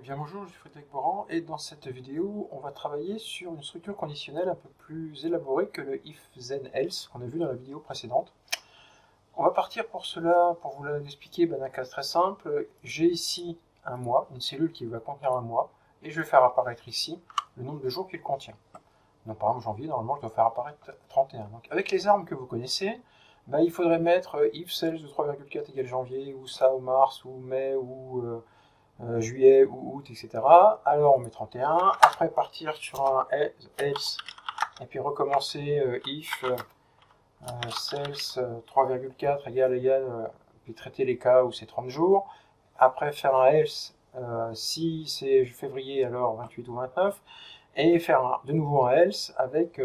bien bonjour, je suis Frédéric Boran et dans cette vidéo on va travailler sur une structure conditionnelle un peu plus élaborée que le if then else qu'on a vu dans la vidéo précédente. On va partir pour cela, pour vous l'expliquer, d'un cas très simple. J'ai ici un mois, une cellule qui va contenir un mois, et je vais faire apparaître ici le nombre de jours qu'il contient. Donc par exemple janvier, normalement je dois faire apparaître 31. Donc avec les armes que vous connaissez, il faudrait mettre if celle de 3,4 égale janvier, ou ça ou mars, ou mai, ou juillet ou août, etc. Alors on met 31, après partir sur un else, et puis recommencer if celse 3,4 égale, puis traiter les cas où c'est 30 jours, après faire un else si c'est février alors 28 ou 29, et faire de nouveau un else avec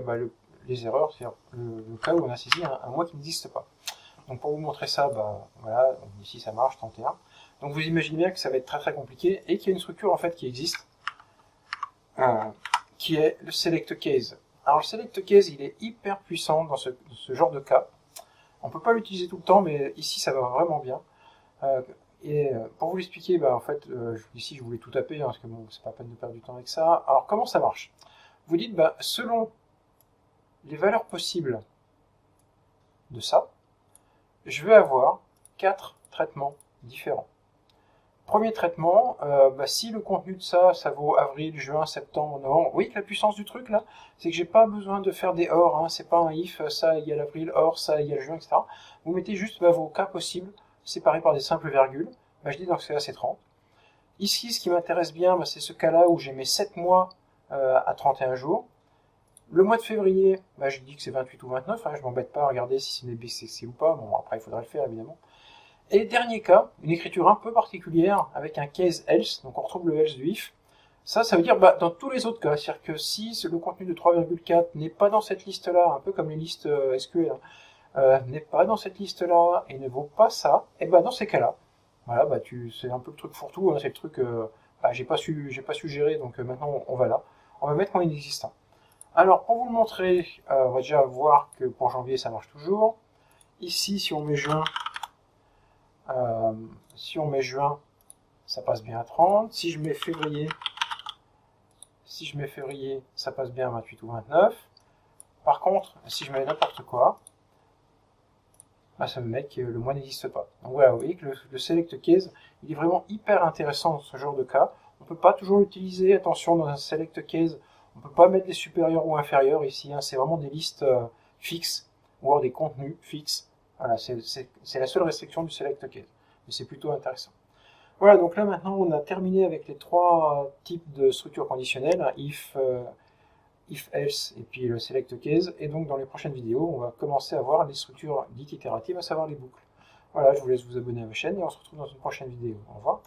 les erreurs, c'est-à-dire le cas où on a saisi un mois qui n'existe pas. Donc pour vous montrer ça, voilà, ici ça marche, 31. Donc vous imaginez bien que ça va être très très compliqué et qu'il y a une structure en fait qui existe, qui est le select case. Alors le select case, il est hyper puissant dans ce genre de cas. On ne peut pas l'utiliser tout le temps, mais ici ça va vraiment bien. Pour vous l'expliquer, en fait, ici je voulais tout taper, parce que bon, c'est pas la peine de perdre du temps avec ça. Alors comment ça marche? Vous dites, selon les valeurs possibles de ça, je vais avoir 4 traitements différents. Premier traitement, si le contenu de ça vaut avril, juin, septembre, novembre, vous voyez que la puissance du truc là, c'est que j'ai pas besoin de faire des or, c'est pas un if, ça égale avril, or, ça égale juin, etc. Vous mettez juste vos cas possibles, séparés par des simples virgules, je dis dans ce cas-là c'est 30. Ici, ce qui m'intéresse bien, c'est ce cas-là où j'ai mes 7 mois à 31 jours. Le mois de février, je dis que c'est 28 ou 29, je m'embête pas à regarder si c'est une BCC ou pas, bon après il faudra le faire évidemment. Et dernier cas, une écriture un peu particulière avec un case else, donc on retrouve le else du if. Ça veut dire dans tous les autres cas, c'est-à-dire que si le contenu de 3,4 n'est pas dans cette liste-là, un peu comme les listes SQL, n'est pas dans cette liste-là et ne vaut pas ça, et dans ces cas-là, voilà, c'est un peu le truc fourre-tout, c'est le truc, j'ai pas su gérer, donc maintenant on va là. On va mettre mon inexistant. Alors pour vous le montrer, on va déjà voir que pour janvier ça marche toujours. Ici, si on met juin, ça passe bien à 30. Si je mets février, ça passe bien à 28 ou 29. Par contre, si je mets n'importe quoi, ça me met que le mois n'existe pas. Donc voilà, vous voyez que le select case, il est vraiment hyper intéressant dans ce genre de cas. On ne peut pas toujours l'utiliser, attention, dans un select case, on ne peut pas mettre des supérieurs ou inférieurs ici, c'est vraiment des listes fixes, ou alors des contenus fixes. Voilà, c'est la seule restriction du select case, mais c'est plutôt intéressant. Voilà, donc là maintenant on a terminé avec les 3 types de structures conditionnelles, if, else et puis le select case, et donc dans les prochaines vidéos on va commencer à voir les structures dites itératives, à savoir les boucles. Voilà, je vous laisse vous abonner à ma chaîne et on se retrouve dans une prochaine vidéo. Au revoir.